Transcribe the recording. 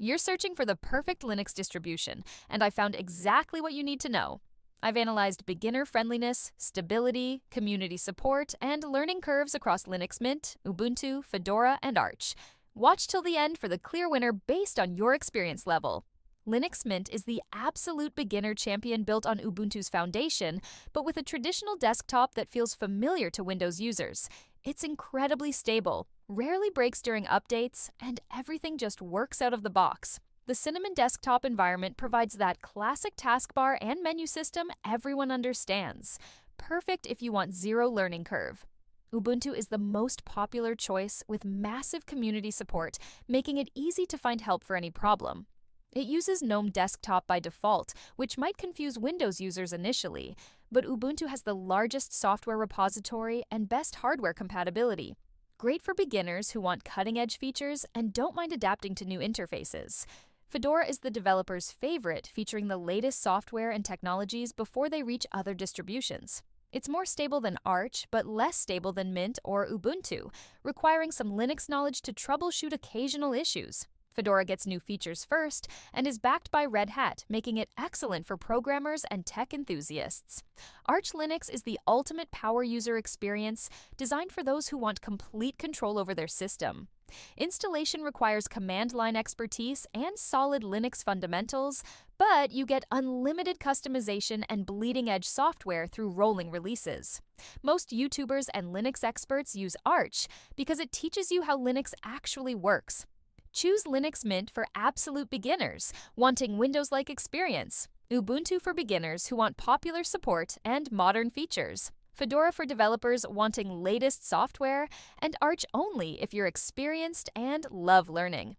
You're searching for the perfect Linux distribution, and I found exactly what you need to know. I've analyzed beginner friendliness, stability, community support, and learning curves across Linux Mint, Ubuntu, Fedora, and Arch. Watch till the end for the clear winner based on your experience level. Linux Mint is the absolute beginner champion built on Ubuntu's foundation, but with a traditional desktop that feels familiar to Windows users. It's incredibly stable, rarely breaks during updates, and everything just works out of the box. The Cinnamon desktop environment provides that classic taskbar and menu system everyone understands. Perfect if you want zero learning curve. Ubuntu is the most popular choice with massive community support, making it easy to find help for any problem. It uses GNOME Desktop by default, which might confuse Windows users initially, but Ubuntu has the largest software repository and best hardware compatibility. Great for beginners who want cutting-edge features and don't mind adapting to new interfaces. Fedora is the developer's favorite, featuring the latest software and technologies before they reach other distributions. It's more stable than Arch, but less stable than Mint or Ubuntu, requiring some Linux knowledge to troubleshoot occasional issues. Fedora gets new features first and is backed by Red Hat, making it excellent for programmers and tech enthusiasts. Arch Linux is the ultimate power user experience, designed for those who want complete control over their system. Installation requires command line expertise and solid Linux fundamentals, but you get unlimited customization and bleeding-edge software through rolling releases. Most YouTubers and Linux experts use Arch because it teaches you how Linux actually works. Choose Linux Mint for absolute beginners wanting Windows-like experience, Ubuntu for beginners who want popular support and modern features, Fedora for developers wanting latest software, and Arch only if you're experienced and love learning.